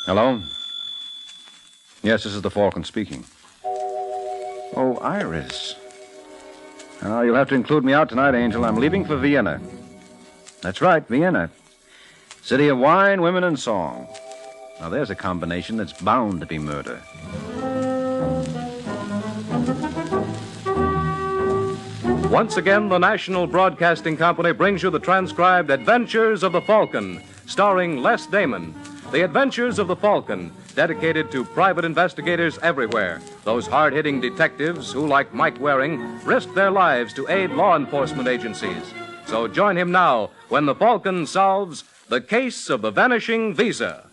Hello? Yes, this is the Falcon speaking. Oh, Iris. Now, you'll have to include me out tonight, Angel. I'm leaving for Vienna. That's right, Vienna. City of wine, women, and song. Now, there's a combination that's bound to be murder. Once again, the National Broadcasting Company brings you the transcribed Adventures of the Falcon, starring Les Damon. The Adventures of the Falcon, dedicated to private investigators everywhere. Those hard-hitting detectives who, like Mike Waring, risk their lives to aid law enforcement agencies. So join him now when the Falcon solves the case of the vanishing visa.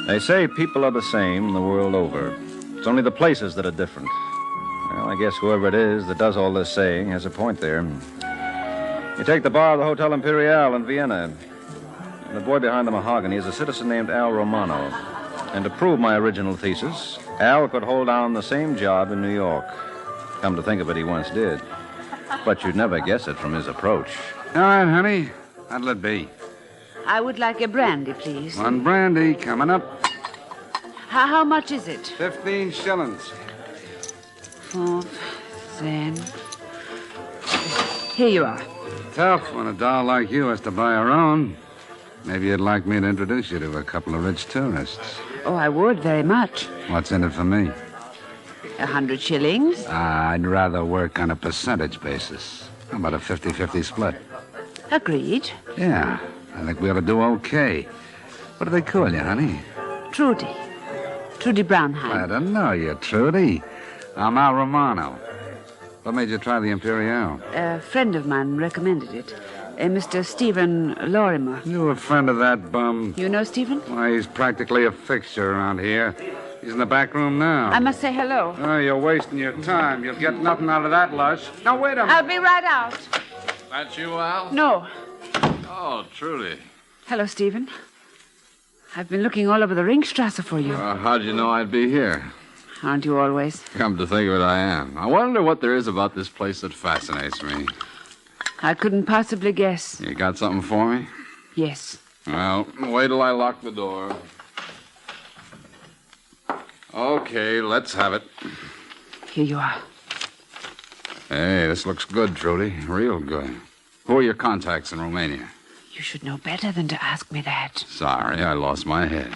They say people are the same the world over. It's only the places that are different. Well, I guess whoever it is that does all this saying has a point there. You take the bar of the Hotel Imperial in Vienna. The boy behind the mahogany is a citizen named Al Romano. And to prove my original thesis, Al could hold down the same job in New York. Come to think of it, he once did. But you'd never guess it from his approach. All right, honey. What'll it be? I would like a brandy, please. One brandy coming up. How much is it? 15 shillings. 4 cents. Here you are. Tough when a doll like you has to buy her own. Maybe you'd like me to introduce you to a couple of rich tourists. Oh, I would very much. What's in it for me? 100 shillings. I'd rather work on a percentage basis. How about a 50-50 split? Agreed. Yeah, I think we ought to do okay. What do they call you, honey? Trudy. Trudy Brownheim. I don't know you, Trudy. I'm Al Romano. What made you try the Imperial? A friend of mine recommended it. Mr. Stephen Lorimer. You a friend of that bum? You know Stephen? Why, he's practically a fixture around here. He's in the back room now. I must say hello. Oh, you're wasting your time. You'll get nothing out of that lush. Now, wait a minute. I'll be right out. That you, Al? No. Oh, Trudy. Hello, Stephen. I've been looking all over the Ringstrasse for you. How'd you know I'd be here? Aren't you always? Come to think of it, I am. I wonder what there is about this place that fascinates me. I couldn't possibly guess. You got something for me? Yes. Well, wait till I lock the door. Okay, let's have it. Here you are. Hey, this looks good, Trudy. Real good. Who are your contacts in Romania? You should know better than to ask me that. Sorry, I lost my head.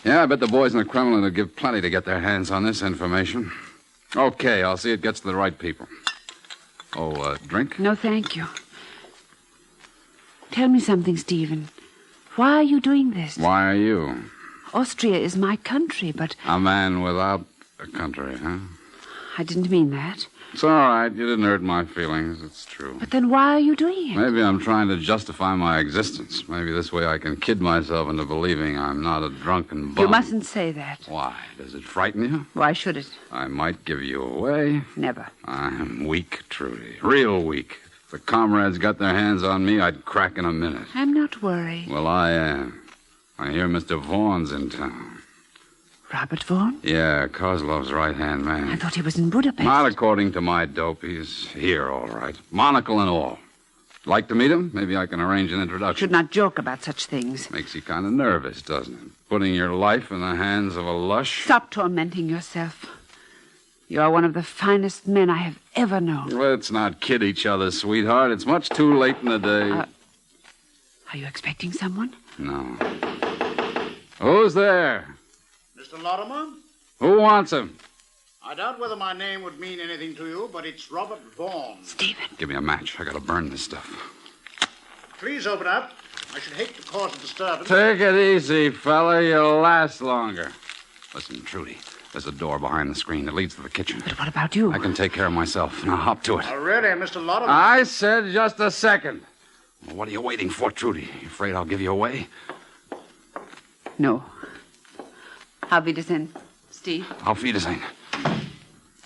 Yeah, I bet the boys in the Kremlin would give plenty to get their hands on this information. Okay, I'll see it gets to the right people. Oh, drink? No, thank you. Tell me something, Stephen. Why are you doing this? Why are you? Austria is my country, but... A man without a country, huh? I didn't mean that. It's all right. You didn't hurt my feelings. It's true. But then why are you doing it? Maybe I'm trying to justify my existence. Maybe this way I can kid myself into believing I'm not a drunken bum. You mustn't say that. Why? Does it frighten you? Why should it? I might give you away. Never. I'm weak, Trudy. Real weak. If the comrades got their hands on me, I'd crack in a minute. I'm not worried. Well, I am. I hear Mr. Vaughan's in town. Robert Vaughan? Yeah, Kozlov's right-hand man. I thought he was in Budapest. Not according to my dope. He's here, all right. Monocle and all. Like to meet him? Maybe I can arrange an introduction. Should not joke about such things. Makes you kind of nervous, doesn't it? Putting your life in the hands of a lush. Stop tormenting yourself. You are one of the finest men I have ever known. Let's not kid each other, sweetheart. It's much too late in the day. Are you expecting someone? No. Who's there? Mr. Lorimer? Who wants him? I doubt whether my name would mean anything to you, but it's Robert Vaughan. Stephen. Give me a match. I gotta burn this stuff. Please open up. I should hate to cause a disturbance. Take it easy, fella. You'll last longer. Listen, Trudy, there's a door behind the screen that leads to the kitchen. But what about you? I can take care of myself. Now hop to it. Already, Mr. Lorimer. I said just a second. Well, what are you waiting for, Trudy? You afraid I'll give you away? No. Auf Wiedersehen, Steve. Auf Wiedersehen.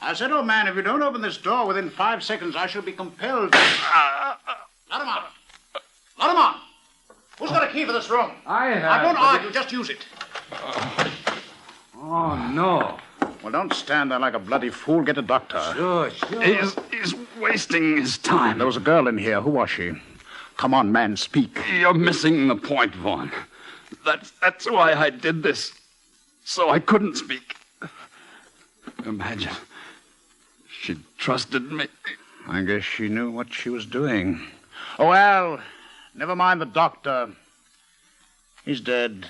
I said, old man, if you don't open this door within 5 seconds, I shall be compelled. Lorimer! Lorimer! Who's got a key for this room? I have. I won't argue, just use it. Oh, no. Well, don't stand there like a bloody fool. Get a doctor. Sure. He's wasting his time. There was a girl in here. Who was she? Come on, man, speak. You're missing the point, Vaughn. That's why I did this. So I couldn't speak. Imagine. She trusted me. I guess she knew what she was doing. Oh, well, never mind the doctor. He's dead.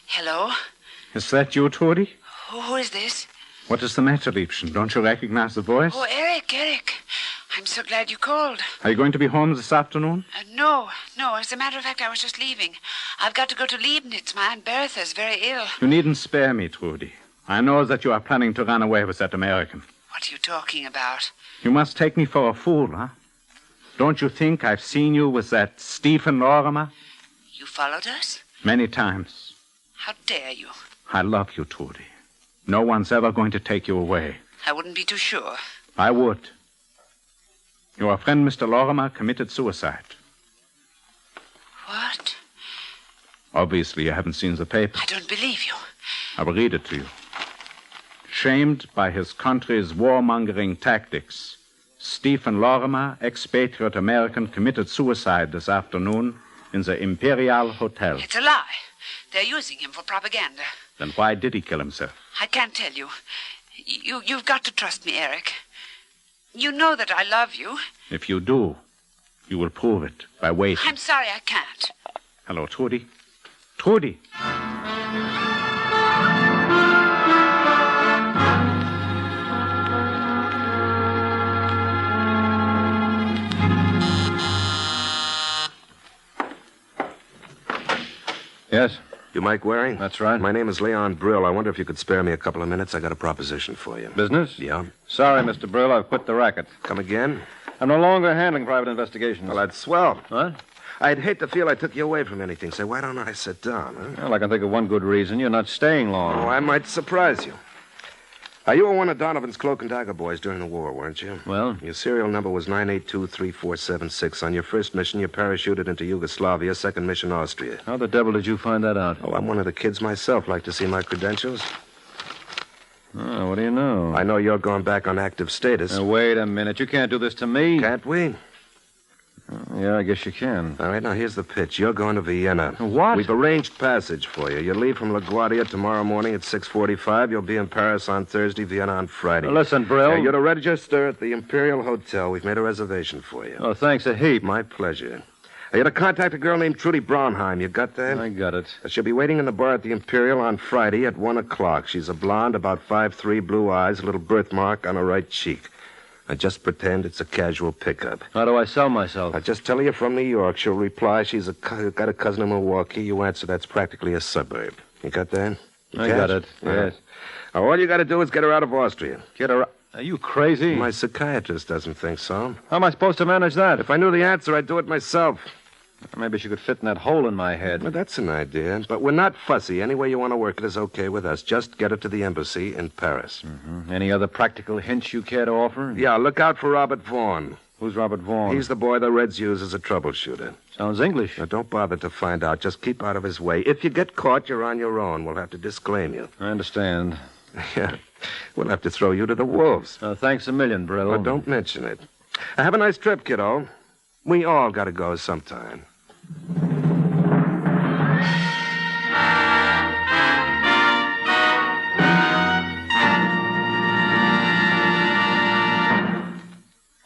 Hello? Is that you, Trudy? Who is this? What is the matter, Liebchen? Don't you recognize the voice? Oh, Eric. I'm so glad you called. Are you going to be home this afternoon? No. As a matter of fact, I was just leaving. I've got to go to Leibniz. My Aunt Bertha's very ill. You needn't spare me, Trudy. I know that you are planning to run away with that American. What are you talking about? You must take me for a fool, huh? Don't you think I've seen you with that Stephen Lorimer? You followed us? Many times. How dare you? I love you, Trudy. No one's ever going to take you away. I wouldn't be too sure. I would. Your friend, Mr. Lorimer, committed suicide. What? Obviously, you haven't seen the paper. I don't believe you. I will read it to you. Shamed by his country's warmongering tactics, Stephen Lorimer, expatriate American, committed suicide this afternoon in the Imperial Hotel. It's a lie. They're using him for propaganda. Then why did he kill himself? I can't tell you. You've got to trust me, Eric. You know that I love you. If you do, you will prove it by waiting. I'm sorry I can't. Hello, Trudy. Trudy! Yes? You Mike Waring? That's right. My name is Leon Brill. I wonder if you could spare me a couple of minutes. I got a proposition for you. Business? Yeah. Sorry, Mr. Brill. I've quit the racket. Come again? I'm no longer handling private investigations. Well, that's swell. What? I'd hate to feel I took you away from anything. Say, why don't I sit down, huh? Well, I can think of one good reason. You're not staying long. Oh, I might surprise you. You were one of Donovan's Cloak and Dagger boys during the war, weren't you? Well? Your serial number was 9823476. On your first mission, you parachuted into Yugoslavia, second mission, Austria. How the devil did you find that out? Oh, I'm one of the kids myself. Like to see my credentials? Oh, what do you know? I know you're going back on active status. Now, wait a minute. You can't do this to me. Can't we? Yeah, I guess you can. All right, now here's the pitch. You're going to Vienna. What? We've arranged passage for you. You leave from LaGuardia tomorrow morning at 6:45. You'll be in Paris on Thursday, Vienna on Friday. Now, listen, Brill. You're to register at the Imperial Hotel. We've made a reservation for you. Oh, thanks a heap. My pleasure. You're to contact a girl named Trudy Braunheim. You got that? I got it. She'll be waiting in the bar at the Imperial on Friday at 1 o'clock. She's a blonde, about 5'3", blue eyes, a little birthmark on her right cheek. Now, just pretend it's a casual pickup. How do I sell myself? Now, just tell her you're from New York. She'll reply she's got a cousin in Milwaukee. You answer that's practically a suburb. You got that? I got it, yes. Now, all you got to do is get her out of Austria. Get her... Are you crazy? My psychiatrist doesn't think so. How am I supposed to manage that? If I knew the answer, I'd do it myself. Maybe she could fit in that hole in my head. Well, that's an idea. But we're not fussy. Any way you want to work it is okay with us. Just get her to the embassy in Paris. Mm-hmm. Any other practical hints you care to offer? Yeah, look out for Robert Vaughn. Who's Robert Vaughn? He's the boy the Reds use as a troubleshooter. Sounds English. Now, don't bother to find out. Just keep out of his way. If you get caught, you're on your own. We'll have to disclaim you. I understand. Yeah. We'll have to throw you to the wolves. Thanks a million, Brill. Well, don't mention it. Have a nice trip, kiddo. We all got to go sometime.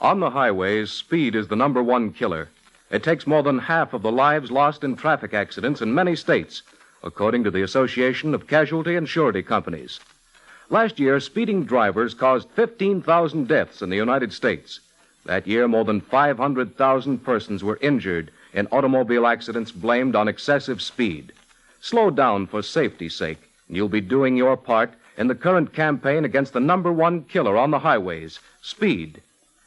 On the highways, speed is the number one killer. It takes more than half of the lives lost in traffic accidents in many states, according to the Association of Casualty and Surety Companies. Last year, speeding drivers caused 15,000 deaths in the United States. That year, more than 500,000 persons were injured in automobile accidents blamed on excessive speed. Slow down for safety's sake, and you'll be doing your part in the current campaign against the number one killer on the highways, speed.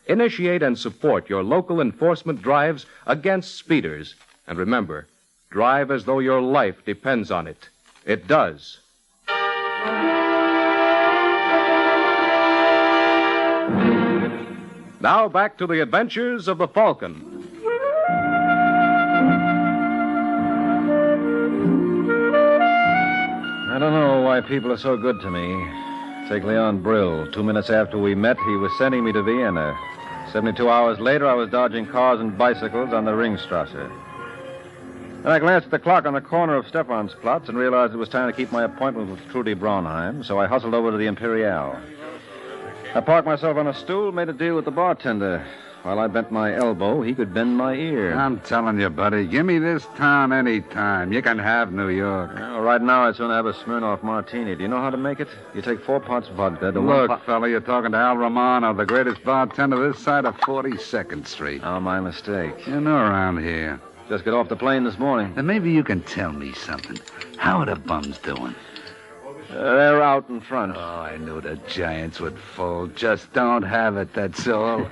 Initiate and support your local enforcement drives against speeders. And remember, drive as though your life depends on it. It does. Now back to the adventures of the Falcon. I don't know why people are so good to me. Take Leon Brill. 2 minutes after we met, he was sending me to Vienna. 72 hours later, I was dodging cars and bicycles on the Ringstrasse. Then I glanced at the clock on the corner of Stephansplatz and realized it was time to keep my appointment with Trudy Braunheim, so I hustled over to the Imperial. I parked myself on a stool, made a deal with the bartender. While I bent my elbow, he could bend my ear. I'm telling you, buddy, give me this town any time. You can have New York. Well, right now, I'd sooner have a Smirnoff martini. Do you know how to make it? You take 4 parts vodka to Look, fella, you're talking to Al Romano, the greatest bartender this side of 42nd Street. Oh, my mistake. You know around here. Just got off the plane this morning. Then maybe you can tell me something. How are the bums doing? They're out in front. Oh, I knew the Giants would fold. Just don't have it, that's all.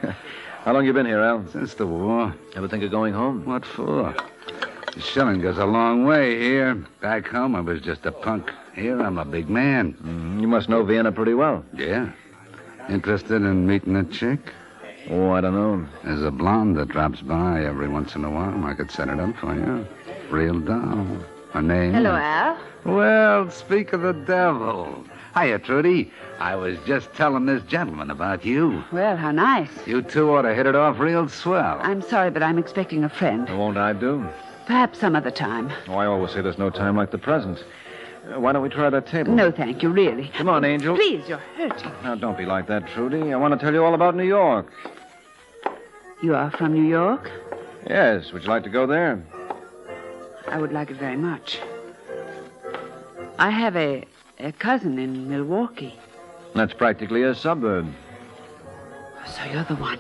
How long you been here, Al? Since the war. Ever think of going home? What for? The shilling goes a long way here. Back home, I was just a punk. Here, I'm a big man. You must know Vienna pretty well. Yeah. Interested in meeting a chick? Oh, I don't know. There's a blonde that drops by every once in a while. I could set it up for you. Real doll. Her name? Hello, Al. Well, speak of the devil. Hiya, Trudy. I was just telling this gentleman about you. Well, how nice. You two ought to hit it off real swell. I'm sorry, but I'm expecting a friend. Won't I do? Perhaps some other time. Oh, I always say there's no time like the present. Why don't we try that table? No, thank you, really. Come on, Angel. Please, you're hurting. Now, don't be like that, Trudy. I want to tell you all about New York. You are from New York? Yes. Would you like to go there? I would like it very much. I have a cousin in Milwaukee. That's practically a suburb. So you're the one.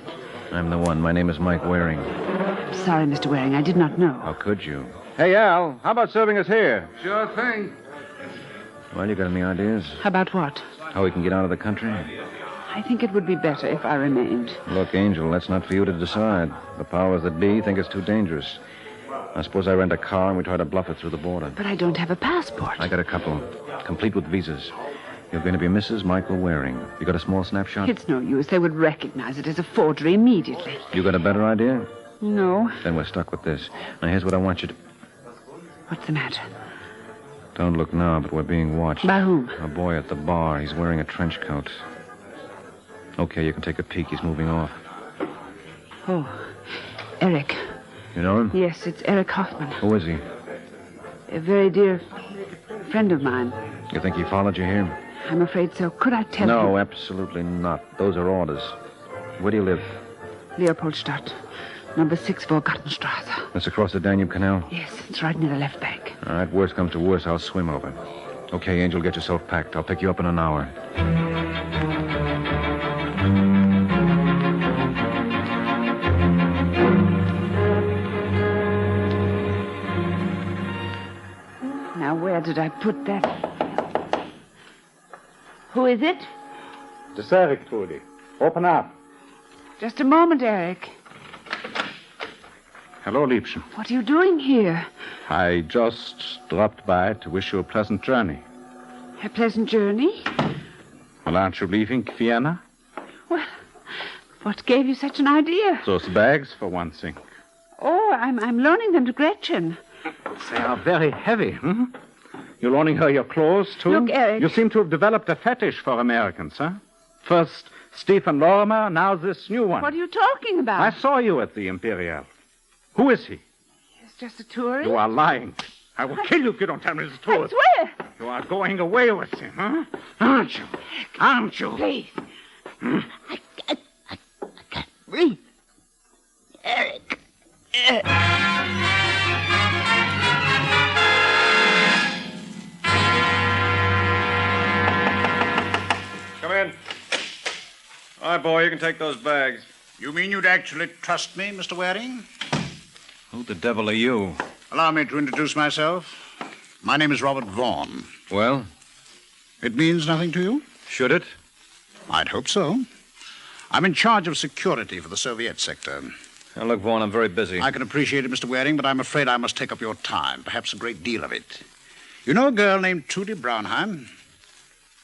I'm the one. My name is Mike Waring. I'm sorry, Mr. Waring. I did not know. How could you? Hey, Al, how about serving us here? Sure thing. Well, you got any ideas? About what? How we can get out of the country? I think it would be better if I remained. Look, Angel, that's not for you to decide. The powers that be think it's too dangerous. I suppose I rent a car and we try to bluff it through the border. But I don't have a passport. I got a couple, complete with visas. You're going to be Mrs. Michael Waring. You got a small snapshot? It's no use. They would recognize it as a forgery immediately. You got a better idea? No. Then we're stuck with this. Now, here's what I want you to... What's the matter? Don't look now, but we're being watched. By whom? A boy at the bar. He's wearing a trench coat. Okay, you can take a peek. He's moving off. Oh, Eric. You know him? Yes, it's Eric Hoffman. Who is he? A very dear friend of mine. You think he followed you here? I'm afraid so. Could I tell you? No, absolutely not. Those are orders. Where do you live? Leopoldstadt, number 6 Vorgartenstrasse. That's across the Danube Canal? Yes, it's right near the left bank. All right, worst comes to worst, I'll swim over. Okay, Angel, get yourself packed. I'll pick you up in an hour. Now, where did I put that? Who is it? It's Eric, Trudy. Open up. Just a moment, Eric. Hello, Liebchen. What are you doing here? I just dropped by to wish you a pleasant journey. A pleasant journey? Well, aren't you leaving Vienna? Well, what gave you such an idea? Those bags, for one thing. Oh, I'm loaning them to Gretchen. They are very heavy, hmm? You're loaning her your clothes, too? Look, Eric. You seem to have developed a fetish for Americans, huh? First Stephen Lorimer, now this new one. What are you talking about? I saw you at the Imperial. Who is he? He's just a tourist. You are lying. I will kill you if you don't tell me the I truth. swear. You are going away with him, huh? Aren't you? Aren't you? Please. I can't breathe. Eric. Come in. All right, boy, you can take those bags. You mean you'd actually trust me, Mr. Waring? Who the devil are you? Allow me to introduce myself. My name is Robert Vaughn. Well, It means nothing to you? should it? I'd hope so. I'm in charge of security for the Soviet sector. Now, look, Vaughn, I'm very busy. I can appreciate it, Mr. Waring, but I'm afraid I must take up your time, perhaps a great deal of it. You know a girl named Trudy Braunheim?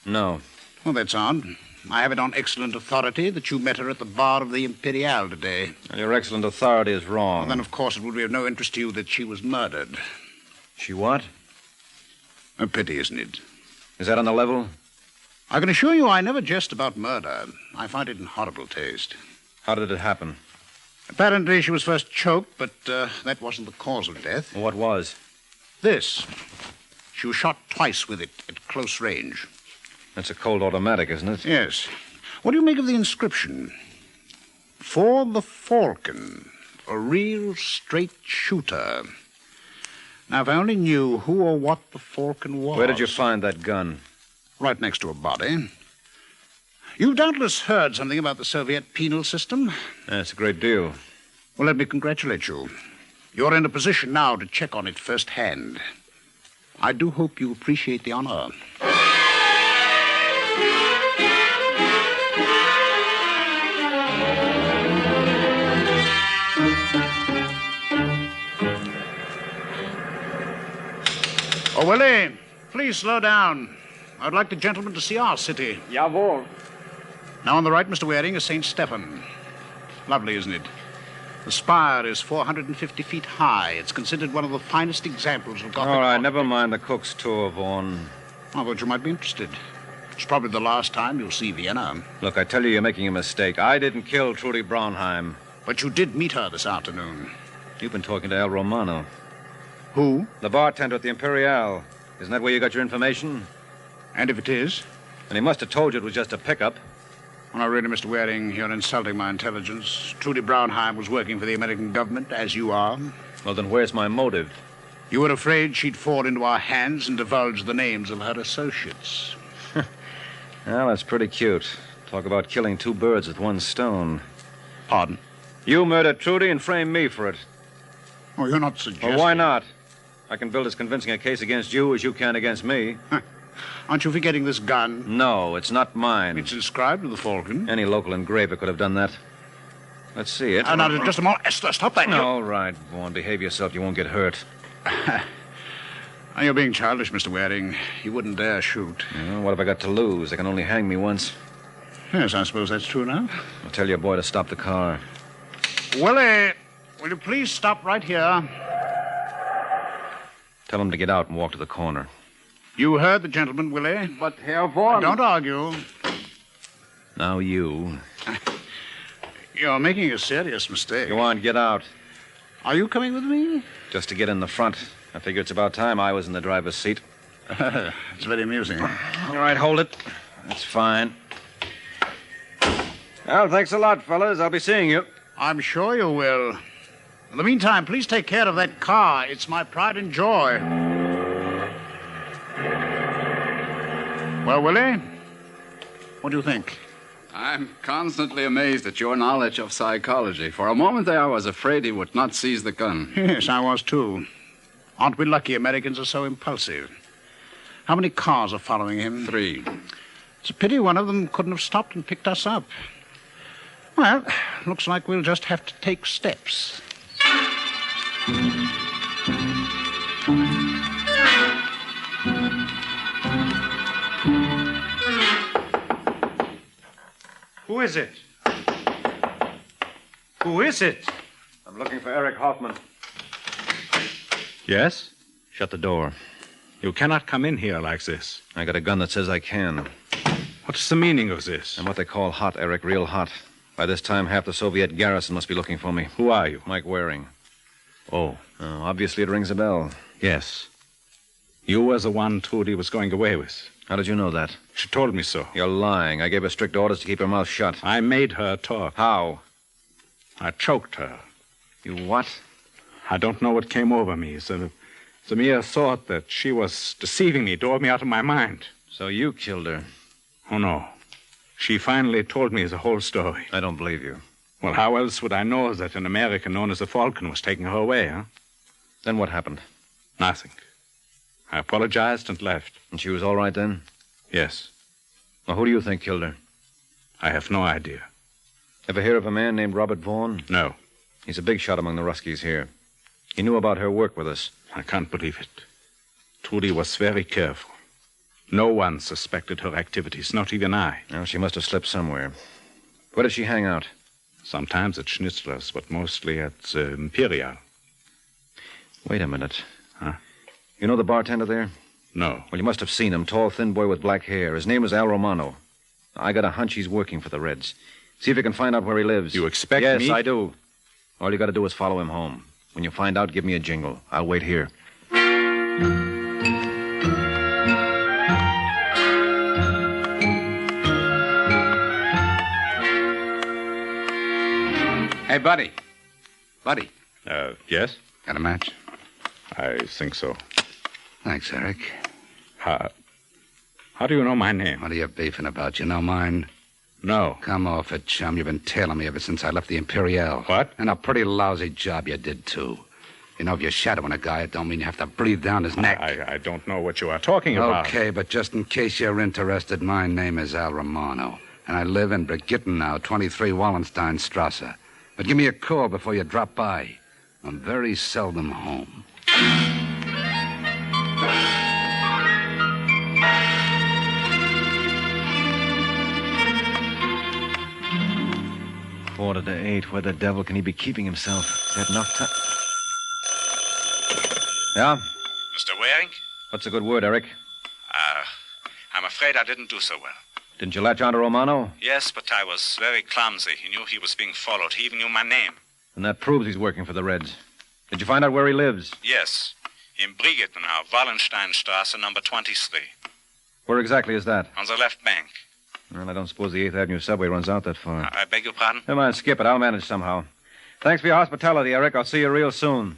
No. Well, that's odd. I have it on excellent authority that you met her at the bar of the Imperial today. Well, your excellent authority is wrong. Well, then, of course, it would be of no interest to you that she was murdered. She what? A pity, isn't it? Is that on the level? I can assure you I never jest about murder. I find it in horrible taste. How did it happen? Apparently, she was first choked, but that wasn't the cause of death. What was? This. She was shot twice with it at close range. That's a cold automatic, isn't it? Yes. What do you make of the inscription? For the Falcon, a real straight shooter. Now, if I only knew who or what the Falcon was. Where did you find that gun? Right next to a body. You've doubtless heard something about the Soviet penal system. That's a great deal. Well, let me congratulate you. You're in a position now to check on it firsthand. I do hope you appreciate the honor. Oh, Willie, please slow down. I'd like the gentleman to see our city. Jawohl. Now on the right, Mr. Waring, is St. Stephen. Lovely, isn't it? The spire is 450 feet high. It's considered one of the finest examples of Gothic. All right, never mind the cook's tour, Vaughan. I thought you might be interested. It's probably the last time you'll see Vienna. Look, I tell you, you're making a mistake. I didn't kill Trudy Braunheim. But you did meet her this afternoon. You've been talking to El Romano. Who? The bartender at the Imperial. Isn't that where you got your information? And if it is? And he must have told you it was just a pickup. Well, really, Mr. Waring, you're insulting my intelligence. Trudy Braunheim was working for the American government, as you are. Well, then where's my motive? You were afraid she'd fall into our hands and divulge the names of her associates. Well, that's pretty cute. Talk about killing two birds with one stone. Pardon? You murdered Trudy and framed me for it. Oh, you're not suggesting... Well, why not? I can build as convincing a case against you as you can against me. Aren't you forgetting this gun? No, it's not mine. It's inscribed with the Falcon. Any local engraver could have done that. Let's see it. Now, just a moment. Stop that. All right, Vaughan, behave yourself. You won't get hurt. You're being childish, Mr. Waring. You wouldn't dare shoot. Well, what have I got to lose? They can only hang me once. Yes, I suppose that's true now. I'll tell your boy to stop the car. Willie, will you please stop right here? Tell him to get out and walk to the corner. You heard the gentleman, Willie. But Herr Vaughan... Don't argue. Now you. You're making a serious mistake. Go on, get out. Are you coming with me? Just to get in the front. I figure it's about time I was in the driver's seat. It's very amusing. All right, hold it. That's fine. Well, thanks a lot, fellas. I'll be seeing you. I'm sure you will. In the meantime, please take care of that car. It's my pride and joy. Well, Willie, what do you think? I'm constantly amazed at your knowledge of psychology. For a moment there, I was afraid he would not seize the gun. Yes, I was, too. Aren't we lucky Americans are so impulsive? How many cars are following him? 3. It's a pity one of them couldn't have stopped and picked us up. Well, looks like we'll just have to take steps. Who is it? Who is it? I'm looking for Eric Hoffman. Yes? Shut the door. You cannot come in here like this. I got a gun that says I can. What is the meaning of this? I'm what they call hot, Eric, real hot. By this time, half the Soviet garrison must be looking for me. Who are you? Mike Waring. Oh. Obviously, it rings a bell. Yes. You were the one Trudy was going away with. How did you know that? She told me so. You're lying. I gave her strict orders to keep her mouth shut. I made her talk. How? I choked her. You what? I don't know what came over me. The mere thought that she was deceiving me drove me out of my mind. So you killed her? Oh, no. She finally told me the whole story. I don't believe you. Well, how else would I know that an American known as the Falcon was taking her away, huh? Then what happened? Nothing. I apologized and left. And she was all right then? Yes. Well, who do you think killed her? I have no idea. Ever hear of a man named Robert Vaughan? No. He's a big shot among the Ruskies here. He knew about her work with us. I can't believe it. Trudy was very careful. No one suspected her activities, not even I. Well, she must have slipped somewhere. Where does she hang out? Sometimes at Schnitzler's, but mostly at Imperial. Wait a minute. Huh? You know the bartender there? No. Well, you must have seen him. Tall, thin boy with black hair. His name is Al Romano. I got a hunch he's working for the Reds. See if you can find out where he lives. You expect me? Yes, I do. All you got to do is follow him home. When you find out, give me a jingle. I'll wait here. Hey, buddy. Buddy. Yes? Got a match? I think so. Thanks, Eric. How do you know my name? What are you beefing about? You know mine? No. Come off it, chum. You've been tailing me ever since I left the Imperial. What? And a pretty lousy job you did, too. You know, if you're shadowing a guy, it don't mean you have to breathe down his neck. I don't know what you are talking about. Okay, but just in case you're interested, my name is Al Romano. And I live in Brigitten now, 23 Wallensteinstrasse. But give me a call before you drop by. I'm very seldom home. 7:45. Where the devil can he be keeping himself? He's had enough time. Yeah? Mr. Waring? What's a good word, Eric? I'm afraid I didn't do so well. Didn't you latch on to Romano? Yes, but I was very clumsy. He knew he was being followed. He even knew my name. And that proves he's working for the Reds. Did you find out where he lives? Yes. In Brigitten now, Wallensteinstrasse, number 23. Where exactly is that? On the left bank. Well, I don't suppose the 8th Avenue subway runs out that far. I beg your pardon? Never mind, skip it. I'll manage somehow. Thanks for your hospitality, Eric. I'll see you real soon.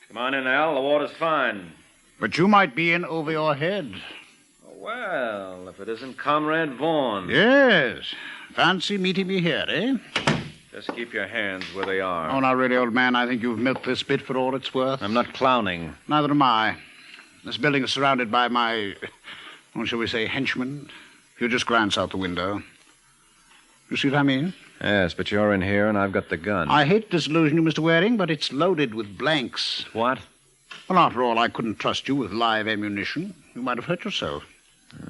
Come on in, Al. The water's fine. But you might be in over your head. Well, if it isn't Conrad Vaughan. Yes. Fancy meeting me here, eh? Just keep your hands where they are. Oh, not really, old man. I think you've milked this bit for all it's worth. I'm not clowning. Neither am I. This building is surrounded by my, shall we say, henchmen. If you just glance out the window. You see what I mean? Yes, but you're in here and I've got the gun. I hate to disillusion you, Mr. Waring, but it's loaded with blanks. What? Well, after all, I couldn't trust you with live ammunition. You might have hurt yourself.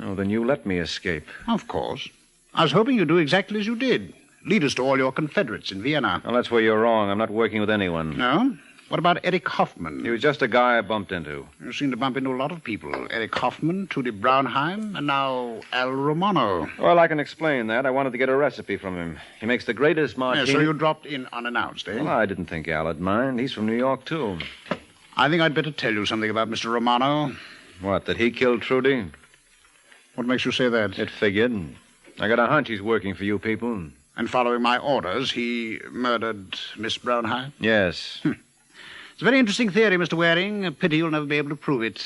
Oh, then you let me escape. Of course. I was hoping you'd do exactly as you did. Lead us to all your Confederates in Vienna. Well, that's where you're wrong. I'm not working with anyone. No? What about Eric Hoffman? He was just a guy I bumped into. You seem to bump into a lot of people. Eric Hoffman, Trudy Braunheim, and now Al Romano. Well, I can explain that. I wanted to get a recipe from him. He makes the greatest martini... Yeah, so you dropped in unannounced, eh? Well, I didn't think Al'd mind. He's from New York, too. I think I'd better tell you something about Mr. Romano. What, that he killed Trudy? What makes you say that? It figured. I got a hunch he's working for you people. And following my orders, he murdered Miss Braunheim? Yes. It's a very interesting theory, Mr. Waring. A pity you'll never be able to prove it.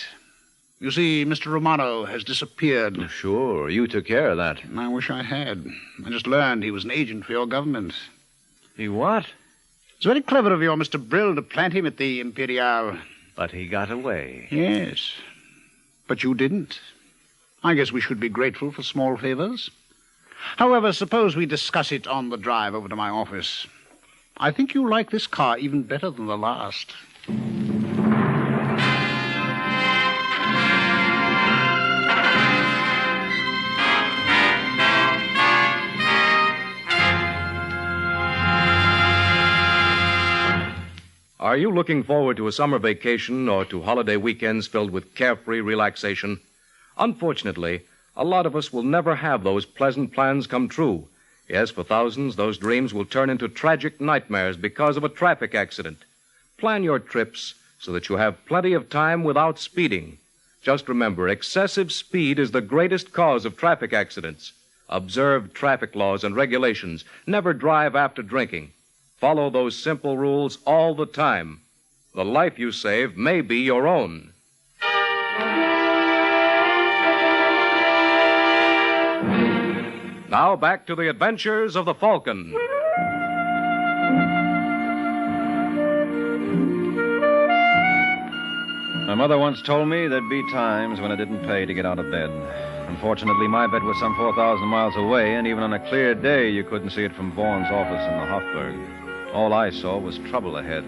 You see, Mr. Romano has disappeared. Sure, you took care of that. I wish I had. I just learned he was an agent for your government. He what? It's very clever of your Mr. Brill to plant him at the Imperial. But he got away. Yes. But you didn't. I guess we should be grateful for small favors. However, suppose we discuss it on the drive over to my office. I think you like this car even better than the last. Are you looking forward to a summer vacation or to holiday weekends filled with carefree relaxation? Unfortunately, a lot of us will never have those pleasant plans come true. Yes, for thousands, those dreams will turn into tragic nightmares because of a traffic accident. Plan your trips so that you have plenty of time without speeding. Just remember, excessive speed is the greatest cause of traffic accidents. Observe traffic laws and regulations. Never drive after drinking. Follow those simple rules all the time. The life you save may be your own. Now back to the adventures of the Falcon. My mother once told me there'd be times when it didn't pay to get out of bed. Unfortunately, my bed was some 4,000 miles away, and even on a clear day, you couldn't see it from Vaughan's office in the Hofburg. All I saw was trouble ahead.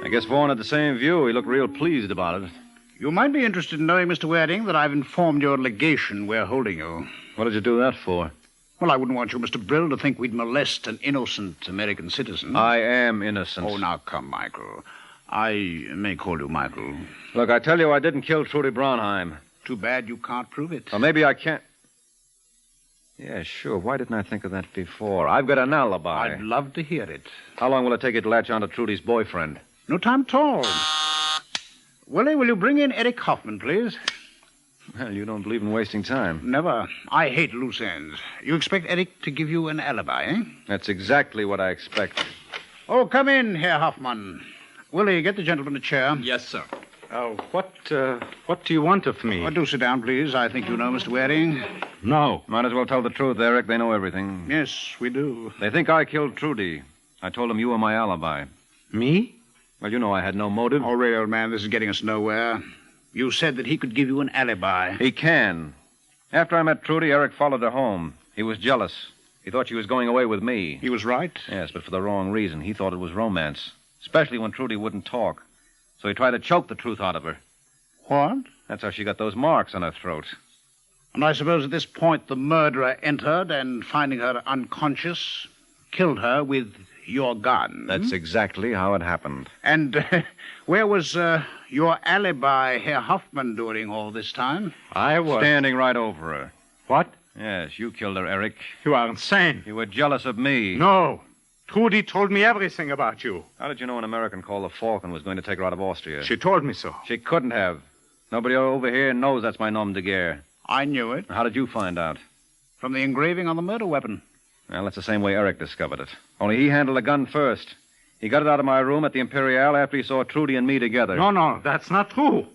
I guess Vaughan had the same view. He looked real pleased about it. You might be interested in knowing, Mr. Waring, that I've informed your legation we're holding you. What did you do that for? Well, I wouldn't want you, Mr. Brill, to think we'd molest an innocent American citizen. I am innocent. Oh, now come, Michael. I may call you Michael. Look, I tell you, I didn't kill Trudy Braunheim. Too bad you can't prove it. Or maybe I can't. Yeah, sure. Why didn't I think of that before? I've got an alibi. I'd love to hear it. How long will it take you to latch on to Trudy's boyfriend? No time at all. Willie, will you bring in Eric Hoffman, please? Well, you don't believe in wasting time. Never. I hate loose ends. You expect Eric to give you an alibi, eh? That's exactly what I expect. Oh, come in, Herr Hoffman. Willie, get the gentleman a chair. Yes, sir. What do you want of me? Oh, do sit down, please. I think you know Mr. Waring. No. Might as well tell the truth, Eric. They know everything. Yes, we do. They think I killed Trudy. I told them you were my alibi. Me? Well, you know I had no motive. Oh, really, old man, this is getting us nowhere. You said that he could give you an alibi. He can. After I met Trudy, Eric followed her home. He was jealous. He thought she was going away with me. He was right? Yes, but for the wrong reason. He thought it was romance, especially when Trudy wouldn't talk. So he tried to choke the truth out of her. What? That's how she got those marks on her throat. And I suppose at this point the murderer entered and, finding her unconscious, killed her with your gun. That's exactly how it happened. And where was your alibi, Herr Hoffman, during all this time? I was. Standing right over her. What? Yes, you killed her, Eric. You are insane. You were jealous of me. No. Trudy told me everything about you. How did you know an American called the Falcon was going to take her out of Austria? She told me so. She couldn't have. Nobody over here knows that's my nom de guerre. I knew it. How did you find out? From the engraving on the murder weapon. Well, that's the same way Eric discovered it. Only he handled the gun first. He got it out of my room at the Imperial after he saw Trudy and me together. No, that's not true.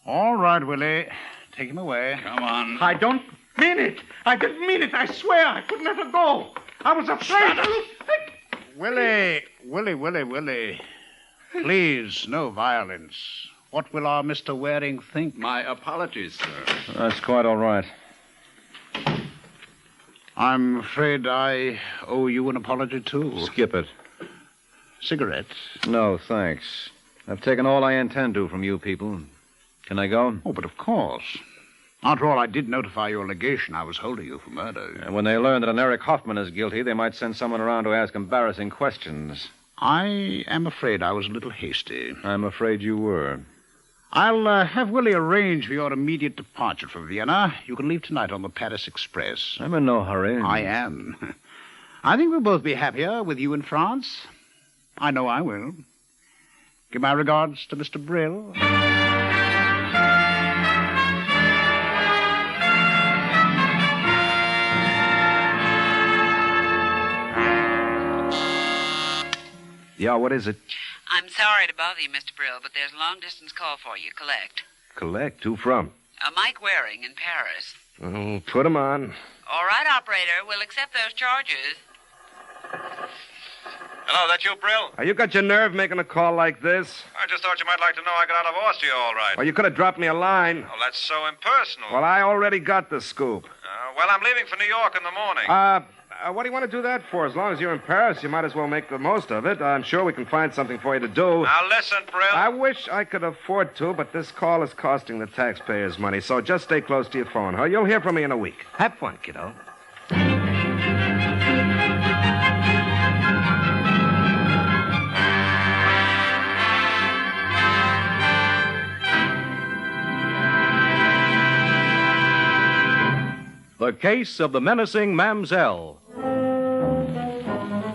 All right, Willie. Take him away. Come on. I don't mean it. I didn't mean it. I swear I couldn't let her go. I was afraid. Willie. Please, no violence. What will our Mr. Waring think? My apologies, sir. That's quite all right. I'm afraid I owe you an apology, too. Skip it. Cigarettes? No, thanks. I've taken all I intend to from you people. Can I go? Oh, but of course. After all, I did notify your legation I was holding you for murder. And when they learn that an Eric Hoffman is guilty, they might send someone around to ask embarrassing questions. I am afraid I was a little hasty. I'm afraid you were. I'll have Willie arrange for your immediate departure from Vienna. You can leave tonight on the Paris Express. I'm in no hurry. I am. I think we'll both be happier with you in France. I know I will. Give my regards to Mr. Brill. Yeah, what is it? I'm sorry to bother you, Mr. Brill, but there's a long-distance call for you. Collect. Collect? Who from? Mike Waring in Paris. Oh, put him on. All right, operator. We'll accept those charges. Hello, that you, Brill? You got your nerve making a call like this? I just thought you might like to know I got out of Austria all right. Well, you could have dropped me a line. Oh, that's so impersonal. Well, I already got the scoop. Well, I'm leaving for New York in the morning. What do you want to do that for? As long as you're in Paris, you might as well make the most of it. I'm sure we can find something for you to do. Now, listen, Brill. I wish I could afford to, but this call is costing the taxpayers money, so just stay close to your phone, huh? You'll hear from me in a week. Have fun, kiddo. The Case of the Menacing Mamselle.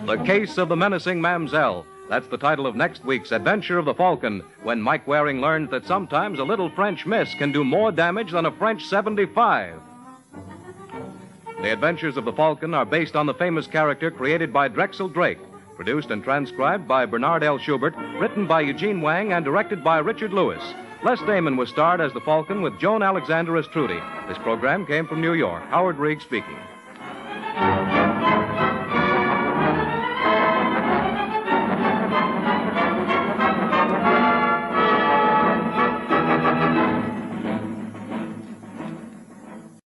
The Case of the Menacing Mamselle. That's the title of next week's Adventure of the Falcon, when Mike Waring learns that sometimes a little French miss can do more damage than a French 75. The Adventures of the Falcon are based on the famous character created by Drexel Drake, produced and transcribed by Bernard L. Schubert, written by Eugene Wang, and directed by Richard Lewis. Les Damon was starred as the Falcon with Joan Alexander as Trudy. This program came from New York. Howard Reig speaking.